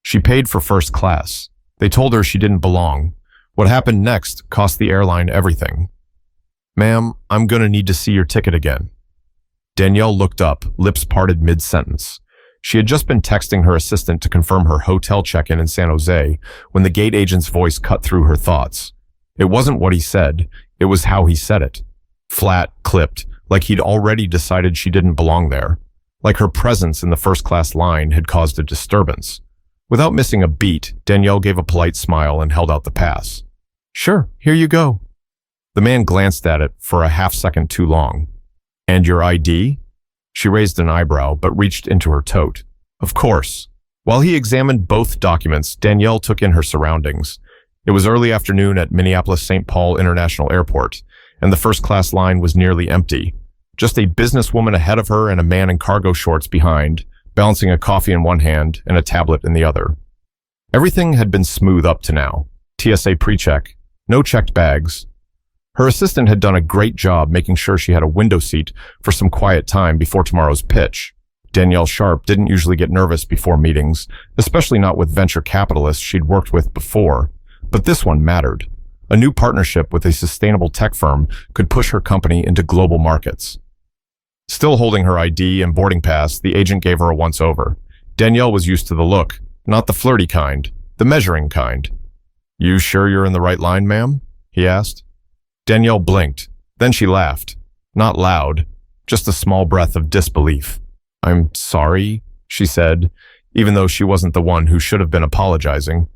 She paid for first class. They told her she didn't belong. What happened next cost the airline everything. Ma'am, I'm gonna need to see your ticket again. Danielle looked up, lips parted mid-sentence. She had just been texting her assistant to confirm her hotel check-in in San Jose when the gate agent's voice cut through her thoughts. It wasn't what he said, it was how he said it. Flat, clipped, like he'd already decided she didn't belong there. Like her presence in the first-class line had caused a disturbance. Without missing a beat, Danielle gave a polite smile and held out the pass. Sure, here you go. The man glanced at it for a half-second too long. And your ID? She raised an eyebrow, but reached into her tote. Of course. While he examined both documents, Danielle took in her surroundings. It was early afternoon at Minneapolis-St. Paul International Airport, and the first-class line was nearly empty. Just a businesswoman ahead of her and a man in cargo shorts behind, balancing a coffee in one hand and a tablet in the other. Everything had been smooth up to now. TSA pre-check, no checked bags. Her assistant had done a great job making sure she had a window seat for some quiet time before tomorrow's pitch. Danielle Sharpe didn't usually get nervous before meetings, especially not with venture capitalists she'd worked with before. But this one mattered. A new partnership with a sustainable tech firm could push her company into global markets. Still holding her ID and boarding pass, the agent gave her a once-over. Danielle was used to the look, not the flirty kind, the measuring kind. You sure you're in the right line, ma'am? He asked. Danielle blinked. Then she laughed. Not loud, just a small breath of disbelief. I'm sorry, she said, even though she wasn't the one who should have been apologizing.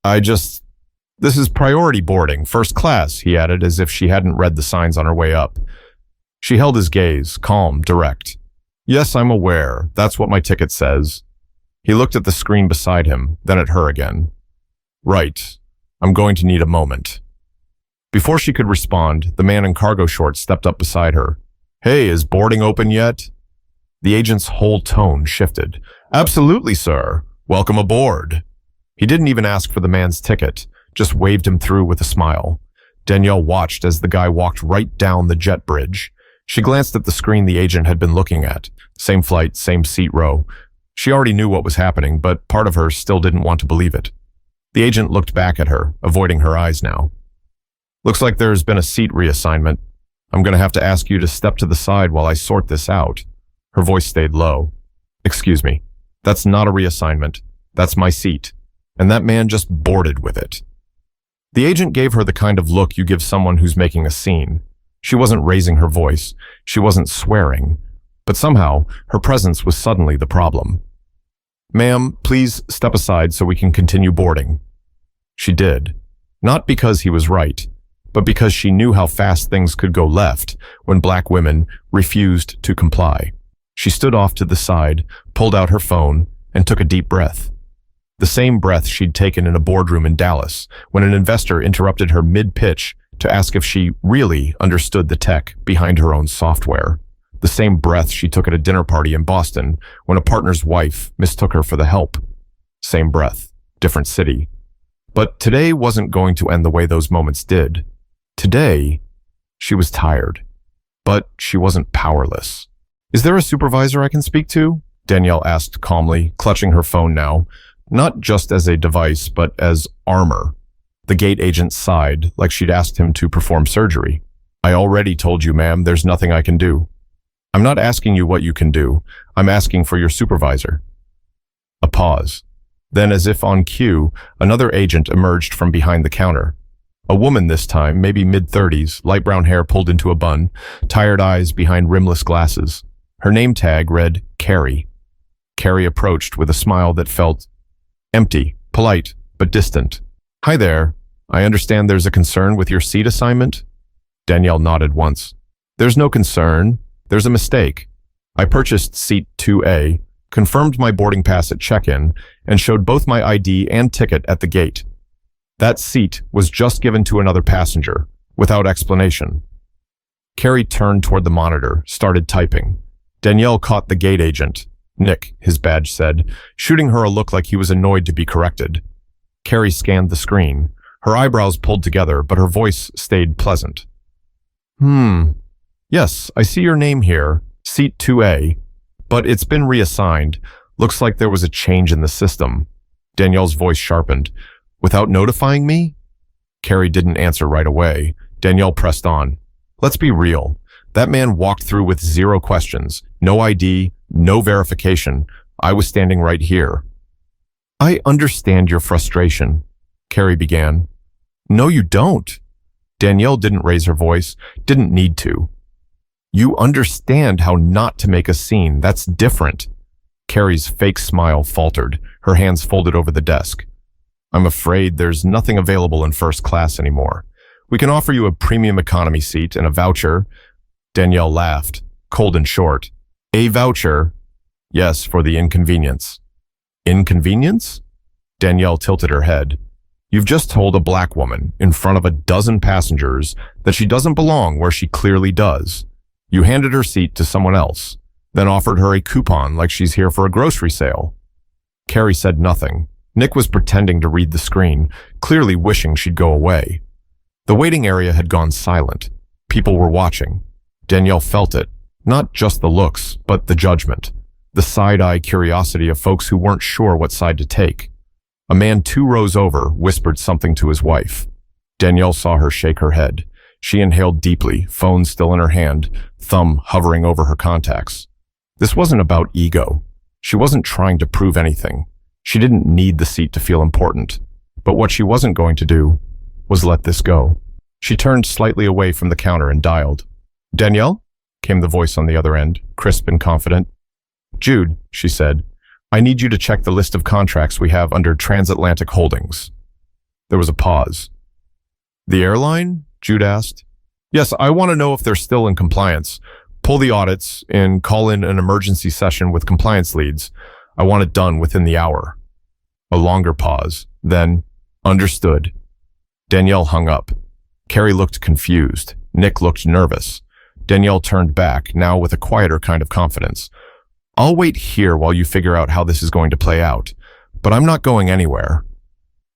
This is priority boarding, first class, he added, as if she hadn't read the signs on her way up. She held his gaze, calm, direct. Yes, I'm aware. That's what my ticket says. He looked at the screen beside him, then at her again. Right. I'm going to need a moment. Before she could respond, the man in cargo shorts stepped up beside her. Hey, is boarding open yet? The agent's whole tone shifted. Absolutely, sir. Welcome aboard. He didn't even ask for the man's ticket, just waved him through with a smile. Danielle watched as the guy walked right down the jet bridge. She glanced at the screen the agent had been looking at. Same flight, same seat row. She already knew what was happening, but part of her still didn't want to believe it. The agent looked back at her, avoiding her eyes now. Looks like there's been a seat reassignment. I'm going to have to ask you to step to the side while I sort this out. Her voice stayed low. Excuse me. That's not a reassignment. That's my seat. And that man just boarded with it. The agent gave her the kind of look you give someone who's making a scene. She wasn't raising her voice. She wasn't swearing. But somehow, her presence was suddenly the problem. Ma'am, please step aside so we can continue boarding. She did. Not because he was right, but because she knew how fast things could go left when black women refused to comply. She stood off to the side, pulled out her phone, and took a deep breath. The same breath she'd taken in a boardroom in Dallas when an investor interrupted her mid-pitch to ask if she really understood the tech behind her own software. The same breath she took at a dinner party in Boston when a partner's wife mistook her for the help. Same breath, different city. But today wasn't going to end the way those moments did. Today, she was tired, but she wasn't powerless. Is there a supervisor I can speak to? Danielle asked calmly, clutching her phone now, not just as a device, but as armor. The gate agent sighed, like she'd asked him to perform surgery. I already told you, ma'am, there's nothing I can do. I'm not asking you what you can do. I'm asking for your supervisor. A pause. Then, as if on cue, another agent emerged from behind the counter. A woman this time, maybe mid-30s, light brown hair pulled into a bun, tired eyes behind rimless glasses. Her name tag read Carrie. Carrie approached with a smile that felt empty, polite, but distant. Hi there. I understand there's a concern with your seat assignment? Danielle nodded once. There's no concern. There's a mistake. I purchased seat 2A, confirmed my boarding pass at check-in, and showed both my ID and ticket at the gate. That seat was just given to another passenger, without explanation. Carrie turned toward the monitor, started typing. Danielle caught the gate agent. Nick, his badge said, shooting her a look like he was annoyed to be corrected. Carrie scanned the screen. Her eyebrows pulled together, but her voice stayed pleasant. Yes, I see your name here, seat 2A, but it's been reassigned. Looks like there was a change in the system. Danielle's voice sharpened. Without notifying me? Carrie didn't answer right away. Danielle pressed on. Let's be real. That man walked through with 0 questions, no ID, no verification. I was standing right here. I understand your frustration, Carrie began. No, you don't. Danielle didn't raise her voice, didn't need to. You understand how not to make a scene. That's different. Carrie's fake smile faltered, her hands folded over the desk. I'm afraid there's nothing available in first class anymore. We can offer you a premium economy seat and a voucher. Danielle laughed, cold and short. A voucher? Yes, for the inconvenience. Inconvenience? Danielle tilted her head. You've just told a black woman in front of a dozen passengers that she doesn't belong where she clearly does. You handed her seat to someone else, then offered her a coupon like she's here for a grocery sale. Carrie said nothing. Nick was pretending to read the screen, clearly wishing she'd go away. The waiting area had gone silent. People were watching. Danielle felt it, not just the looks, but the judgment, the side-eye curiosity of folks who weren't sure what side to take. A man 2 rows over whispered something to his wife. Danielle saw her shake her head. She inhaled deeply, phone still in her hand, thumb hovering over her contacts. This wasn't about ego. She wasn't trying to prove anything. She didn't need the seat to feel important. But what she wasn't going to do was let this go. She turned slightly away from the counter and dialed. Danielle? Came the voice on the other end, crisp and confident. Jude, she said, I need you to check the list of contracts we have under Transatlantic Holdings. There was a pause. The airline? Jude asked. Yes, I want to know if they're still in compliance. Pull the audits and call in an emergency session with compliance leads. I want it done within the hour. A longer pause. Then, understood. Danielle hung up. Carrie looked confused. Nick looked nervous. Danielle turned back, now with a quieter kind of confidence. I'll wait here while you figure out how this is going to play out, but I'm not going anywhere.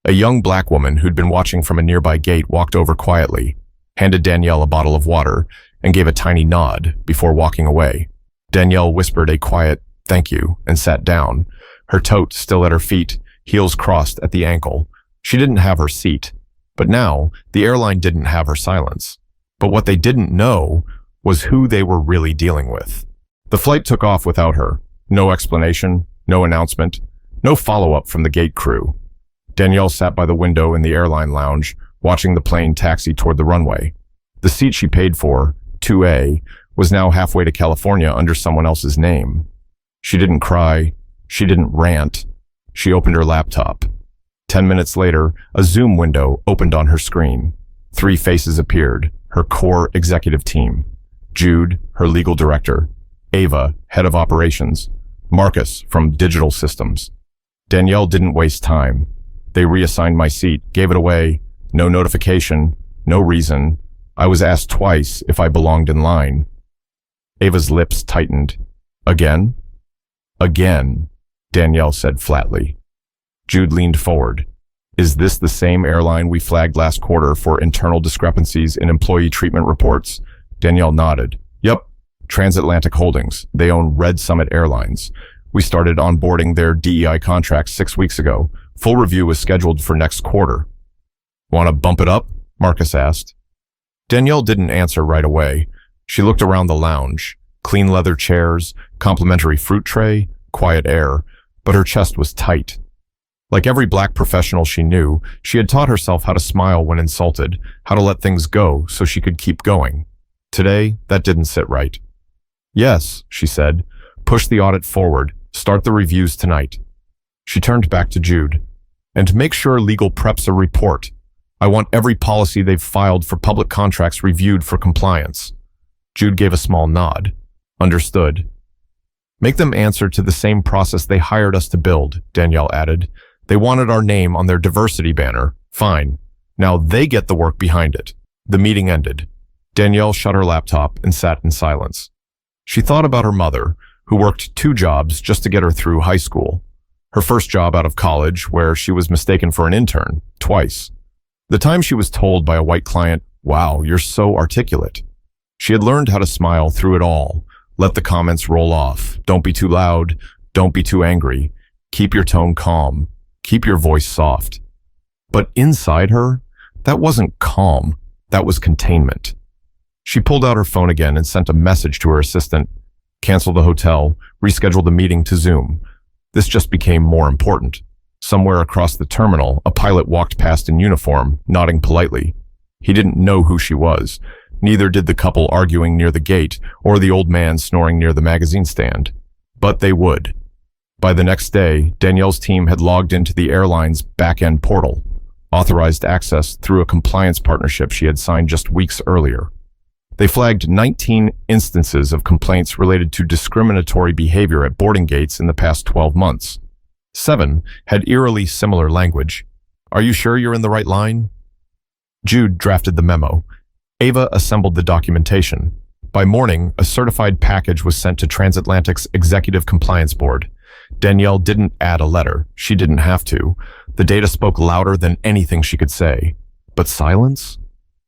A young black woman who'd been watching from a nearby gate walked over quietly, handed Danielle a bottle of water, and gave a tiny nod before walking away. Danielle whispered a quiet, thank you, and sat down, her tote still at her feet, heels crossed at the ankle. She didn't have her seat, but now the airline didn't have her silence. But what they didn't know was who they were really dealing with. The flight took off without her. No explanation, no announcement, no follow-up from the gate crew. Danielle sat by the window in the airline lounge, watching the plane taxi toward the runway. The seat she paid for, 2A, was now halfway to California under someone else's name. She didn't cry. She didn't rant. She opened her laptop. 10 minutes later, a Zoom window opened on her screen. 3 faces appeared, her core executive team. Jude, her legal director. Ava, head of operations. Marcus, from digital systems. Danielle didn't waste time. They reassigned my seat, gave it away. No notification, no reason. I was asked twice if I belonged in line. Ava's lips tightened. Again? Again, Danielle said flatly. Jude leaned forward. Is this the same airline we flagged last quarter for internal discrepancies in employee treatment reports? Danielle nodded. Yep, Transatlantic Holdings. They own Red Summit Airlines. We started onboarding their DEI contracts 6 weeks ago. Full review is scheduled for next quarter. Want to bump it up? Marcus asked. Danielle didn't answer right away. She looked around the lounge. Clean leather chairs, complimentary fruit tray, quiet air, but her chest was tight. Like every black professional she knew, she had taught herself how to smile when insulted, how to let things go so she could keep going. Today, that didn't sit right. Yes, she said. Push the audit forward. Start the reviews tonight. She turned back to Jude. And make sure legal preps a report. I want every policy they've filed for public contracts reviewed for compliance. Jude gave a small nod. Understood. Make them answer to the same process they hired us to build, Danielle added. They wanted our name on their diversity banner. Fine. Now they get the work behind it. The meeting ended. Danielle shut her laptop and sat in silence. She thought about her mother, who worked 2 jobs just to get her through high school. Her first job out of college, where she was mistaken for an intern, twice. The time she was told by a white client, wow, you're so articulate. She had learned how to smile through it all. Let the comments roll off. Don't be too loud. Don't be too angry. Keep your tone calm. keep your voice soft. But inside her, that wasn't calm, that was containment. She pulled out her phone again and sent a message to her assistant. Cancel the hotel, reschedule the meeting to Zoom. This just became more important. Somewhere across the terminal, a pilot walked past in uniform, nodding politely. He didn't know who she was. Neither did the couple arguing near the gate or the old man snoring near the magazine stand. But they would. By the next day, Danielle's team had logged into the airline's back-end portal, authorized access through a compliance partnership she had signed just weeks earlier. They flagged 19 instances of complaints related to discriminatory behavior at boarding gates in the past 12 months. 7 had eerily similar language. Are you sure you're in the right line? Jude drafted the memo. Ava assembled the documentation. By morning, a certified package was sent to Transatlantic's Executive Compliance Board. Danielle didn't add a letter. She didn't have to. The data spoke louder than anything she could say. But silence?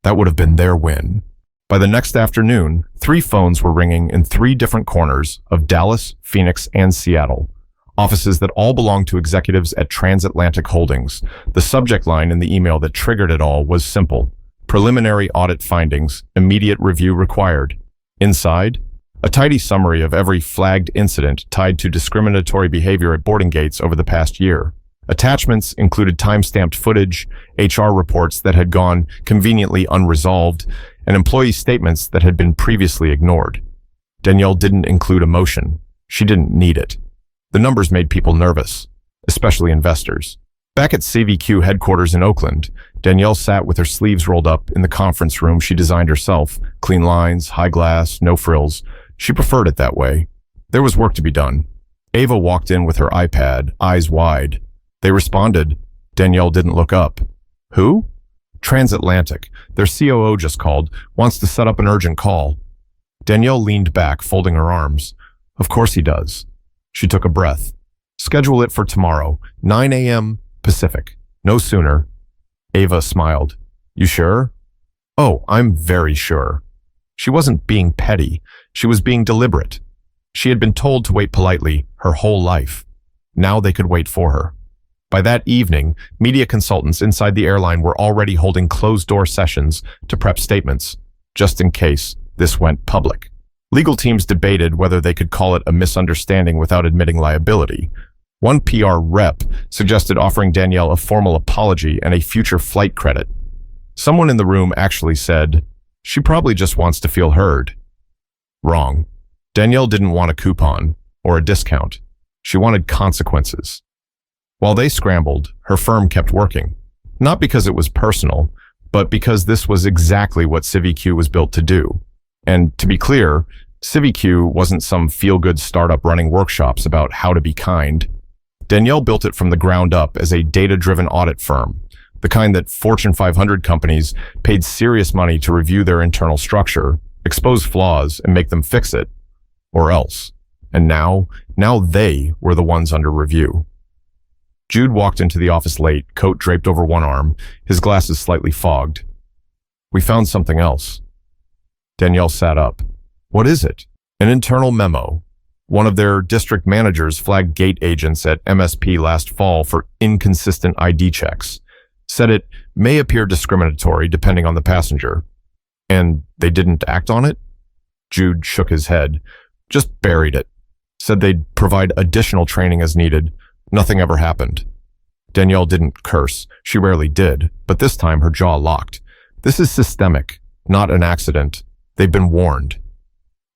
That would have been their win. By the next afternoon, 3 phones were ringing in 3 different corners of Dallas, Phoenix, and Seattle. Offices that all belonged to executives at Transatlantic Holdings. The subject line in the email that triggered it all was simple. Preliminary audit findings, immediate review required. Inside, a tidy summary of every flagged incident tied to discriminatory behavior at boarding gates over the past year. Attachments included time-stamped footage, HR reports that had gone conveniently unresolved, and employee statements that had been previously ignored. Danielle didn't include emotion. She didn't need it. The numbers made people nervous, especially investors. Back at CVQ headquarters in Oakland, Danielle sat with her sleeves rolled up in the conference room she designed herself. Clean lines, high glass, no frills. She preferred it that way. There was work to be done. Ava walked in with her iPad, eyes wide. They responded. Danielle didn't look up. Who? Transatlantic. Their COO just called, wants to set up an urgent call. Danielle leaned back, folding her arms. Of course he does. She took a breath. Schedule it for tomorrow, 9 a.m. Pacific. No sooner. Ava smiled. You sure? Oh, I'm very sure. She wasn't being petty. She was being deliberate. She had been told to wait politely her whole life. Now they could wait for her. By that evening, media consultants inside the airline were already holding closed-door sessions to prep statements, just in case this went public. Legal teams debated whether they could call it a misunderstanding without admitting liability. One PR rep suggested offering Danielle a formal apology and a future flight credit. Someone in the room actually said, she probably just wants to feel heard. Wrong. Danielle didn't want a coupon or a discount. She wanted consequences. While they scrambled, her firm kept working. Not because it was personal, but because this was exactly what CivEQ was built to do. And to be clear, CivEQ wasn't some feel-good startup running workshops about how to be kind. Danielle built it from the ground up as a data-driven audit firm, the kind that Fortune 500 companies paid serious money to review their internal structure, expose flaws, and make them fix it. Or else. And now they were the ones under review. Jude walked into the office late, coat draped over one arm, his glasses slightly fogged. We found something else. Danielle sat up. What is it? An internal memo. One of their district managers flagged gate agents at MSP last fall for inconsistent ID checks. Said it may appear discriminatory depending on the passenger. And they didn't act on it? Jude shook his head. Just buried it. Said they'd provide additional training as needed. Nothing ever happened. Danielle didn't curse. She rarely did, but this time her jaw locked. This is systemic, not an accident. They've been warned.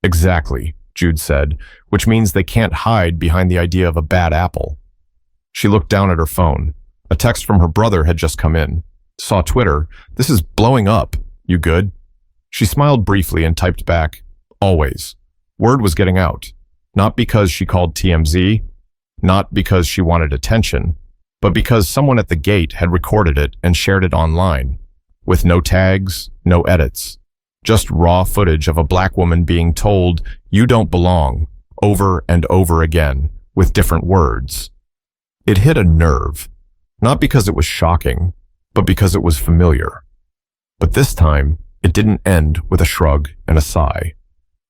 Exactly, Jude said, which means they can't hide behind the idea of a bad apple. She looked down at her phone. A text from her brother had just come in. Saw Twitter. This is blowing up. You good? She smiled briefly and typed back, always. Word was getting out. Not because she called TMZ, not because she wanted attention, but because someone at the gate had recorded it and shared it online, with no tags, no edits, just raw footage of a black woman being told, you don't belong, over and over again, with different words. It hit a nerve, not because it was shocking, but because it was familiar. But this time, it didn't end with a shrug and a sigh.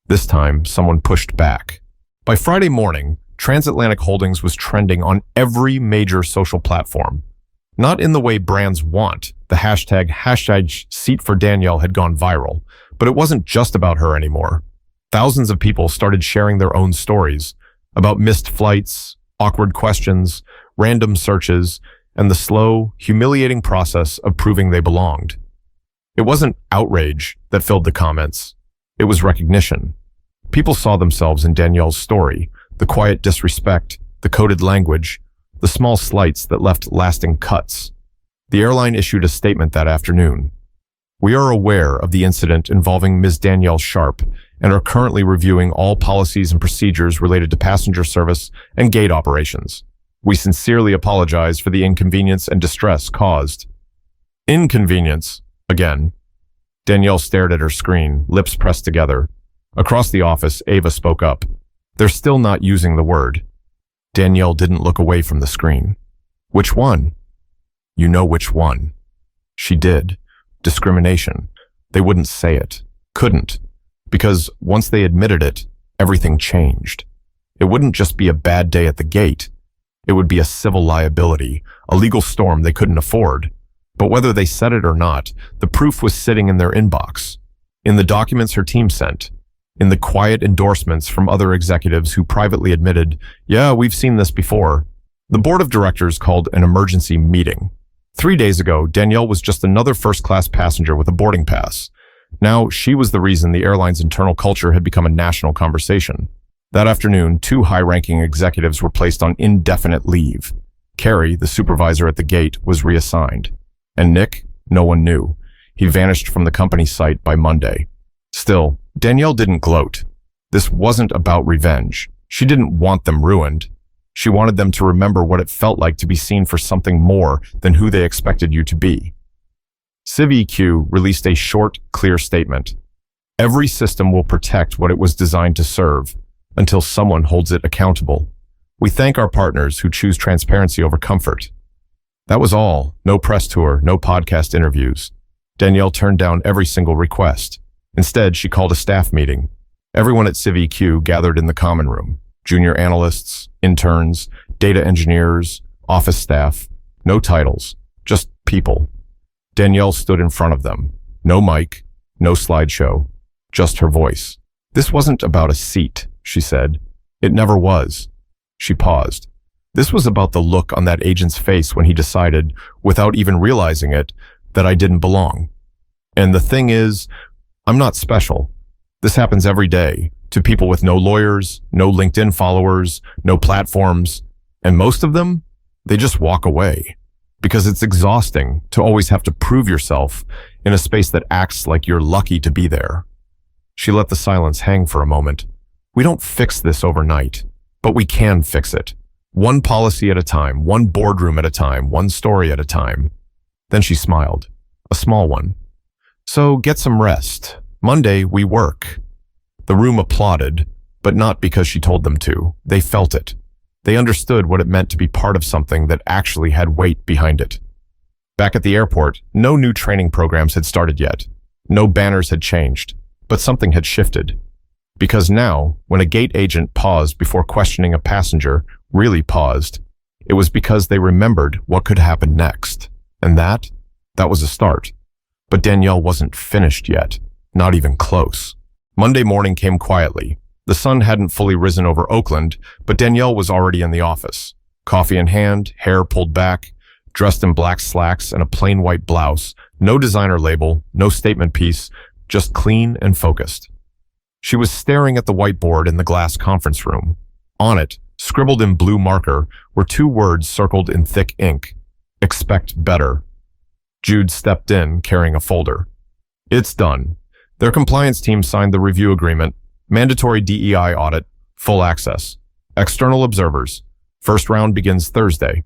This time, someone pushed back. By Friday morning, Transatlantic Holdings was trending on every major social platform. Not in the way brands want. The hashtag seat for Danielle had gone viral, but it wasn't just about her anymore. Thousands of people started sharing their own stories about missed flights, awkward questions, random searches, and the slow, humiliating process of proving they belonged. It wasn't outrage that filled the comments. It was recognition. People saw themselves in Danielle's story, the quiet disrespect, the coded language, the small slights that left lasting cuts. The airline issued a statement that afternoon. We are aware of the incident involving Ms. Danielle Sharpe and are currently reviewing all policies and procedures related to passenger service and gate operations. We sincerely apologize for the inconvenience and distress caused. Inconvenience, again. Danielle stared at her screen, lips pressed together. Across the office, Ava spoke up. They're still not using the word. Danielle didn't look away from the screen. Which one? You know which one. She did. Discrimination. They wouldn't say it. Couldn't. Because once they admitted it, everything changed. It wouldn't just be a bad day at the gate. It would be a civil liability, a legal storm they couldn't afford. But whether they said it or not, the proof was sitting in their inbox, in the documents her team sent, in the quiet endorsements from other executives who privately admitted, yeah, we've seen this before. The board of directors called an emergency meeting. 3 days ago, Danielle was just another first-class passenger with a boarding pass. Now, she was the reason the airline's internal culture had become a national conversation. That afternoon, 2 high-ranking executives were placed on indefinite leave. Carrie, the supervisor at the gate, was reassigned. And Nick? No one knew. He vanished from the company site by Monday. Still, Danielle didn't gloat. This wasn't about revenge. She didn't want them ruined. She wanted them to remember what it felt like to be seen for something more than who they expected you to be. CivEQ released a short, clear statement. Every system will protect what it was designed to serve until someone holds it accountable. We thank our partners who choose transparency over comfort. That was all. No press tour, no podcast interviews. Danielle turned down every single request. Instead, she called a staff meeting. Everyone at CivEQ gathered in the common room. Junior analysts, interns, data engineers, office staff. No titles, just people. Danielle stood in front of them. No mic, no slideshow, just her voice. This wasn't about a seat, she said. It never was. She paused. This was about the look on that agent's face when he decided, without even realizing it, that I didn't belong. And the thing is, I'm not special. This happens every day to people with no lawyers, no LinkedIn followers, no platforms, and most of them, they just walk away. Because it's exhausting to always have to prove yourself in a space that acts like you're lucky to be there. She let the silence hang for a moment. We don't fix this overnight, but we can fix it. One policy at a time, one boardroom at a time, one story at a time. Then she smiled, a small one. So get some rest. Monday, we work. The room applauded, but not because she told them to. They felt it. They understood what it meant to be part of something that actually had weight behind it. Back at the airport, no new training programs had started yet. No banners had changed, but something had shifted. Because now, when a gate agent paused before questioning a passenger, really paused, it was because they remembered what could happen next. And that was a start. But Danielle wasn't finished yet, not even close. Monday morning came quietly. The sun hadn't fully risen over Oakland, but Danielle was already in the office. Coffee in hand, hair pulled back, dressed in black slacks and a plain white blouse, no designer label, no statement piece, just clean and focused. She was staring at the whiteboard in the glass conference room. On it, scribbled in blue marker, were 2 words circled in thick ink. Expect better. Jude stepped in, carrying a folder. It's done. Their compliance team signed the review agreement. Mandatory DEI audit, full access. External observers. First round begins Thursday.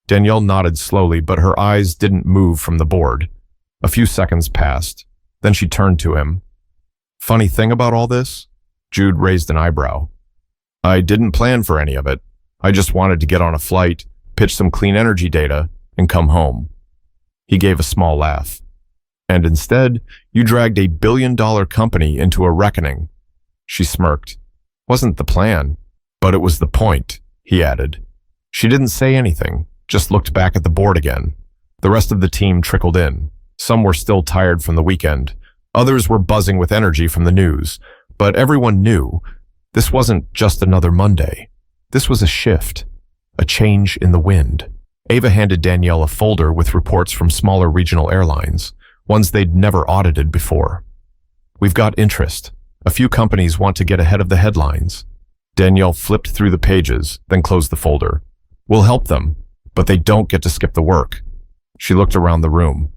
Danielle nodded slowly, but her eyes didn't move from the board. A few seconds passed. Then she turned to him. Funny thing about all this? Jude raised an eyebrow. I didn't plan for any of it. I just wanted to get on a flight, pitch some clean energy data, and come home. He gave a small laugh. And instead, you dragged a billion-dollar company into a reckoning. She smirked. Wasn't the plan. But it was the point, he added. She didn't say anything, just looked back at the board again. The rest of the team trickled in. Some were still tired from the weekend. Others were buzzing with energy from the news. But everyone knew this wasn't just another Monday. This was a shift, a change in the wind. Ava handed Danielle a folder with reports from smaller regional airlines, ones they'd never audited before. We've got interest. A few companies want to get ahead of the headlines. Danielle flipped through the pages, then closed the folder. We'll help them, but they don't get to skip the work. She looked around the room.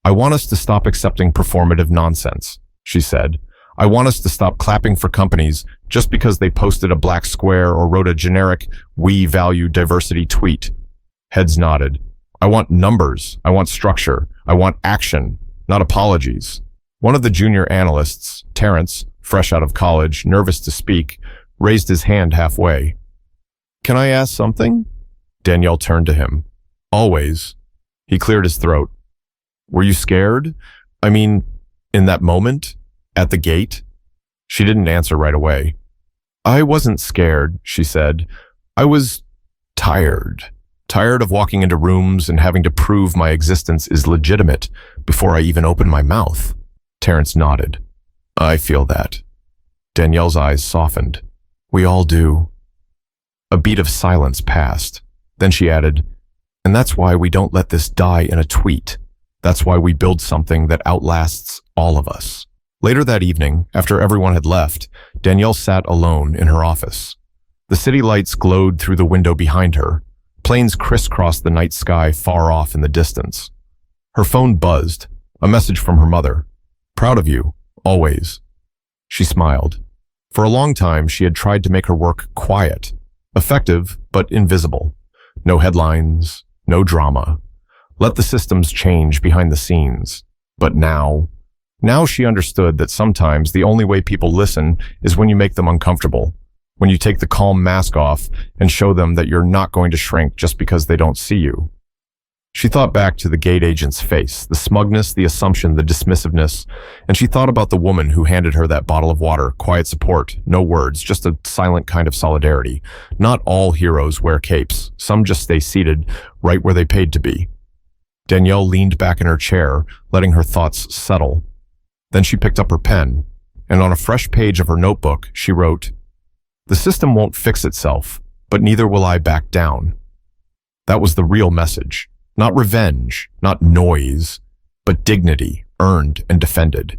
I want us to stop accepting performative nonsense, she said. I want us to stop clapping for companies just because they posted a black square or wrote a generic "we value diversity" tweet. Heads nodded. I want numbers. I want structure. I want action, not apologies. One of the junior analysts, Terrence, fresh out of college, nervous to speak, raised his hand halfway. Can I ask something? Danielle turned to him. Always. He cleared his throat. Were you scared? I mean, in that moment? At the gate? She didn't answer right away. I wasn't scared, she said. I was tired. Tired of walking into rooms and having to prove my existence is legitimate before I even open my mouth. Terrence nodded. I feel that. Danielle's eyes softened. We all do. A beat of silence passed. Then she added, and that's why we don't let this die in a tweet. That's why we build something that outlasts all of us. Later that evening, after everyone had left, Danielle sat alone in her office. The city lights glowed through the window behind her. Planes crisscrossed the night sky far off in the distance. Her phone buzzed, a message from her mother. Proud of you, always. She smiled. For a long time, she had tried to make her work quiet, effective but invisible. No headlines, no drama. Let the systems change behind the scenes. But now she understood that sometimes the only way people listen is when you make them uncomfortable, when you take the calm mask off and show them that you're not going to shrink just because they don't see you. She thought back to the gate agent's face, the smugness, the assumption, the dismissiveness, and she thought about the woman who handed her that bottle of water, quiet support, no words, just a silent kind of solidarity. Not all heroes wear capes. Some just stay seated right where they paid to be. Danielle leaned back in her chair, letting her thoughts settle. Then she picked up her pen, and on a fresh page of her notebook, she wrote, "The system won't fix itself, but neither will I back down." That was the real message. Not revenge, not noise, but dignity, earned and defended.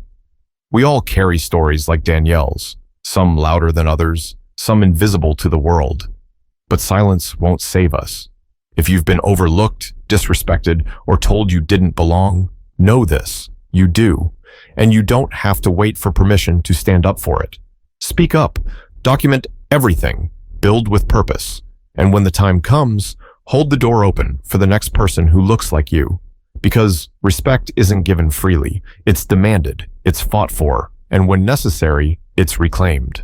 We all carry stories like Danielle's, some louder than others, some invisible to the world. But silence won't save us. If you've been overlooked, disrespected, or told you didn't belong, know this. You do. And you don't have to wait for permission to stand up for it. Speak up. Document everything. Build with purpose. And when the time comes, hold the door open for the next person who looks like you. Because respect isn't given freely. It's demanded. It's fought for. And when necessary, it's reclaimed.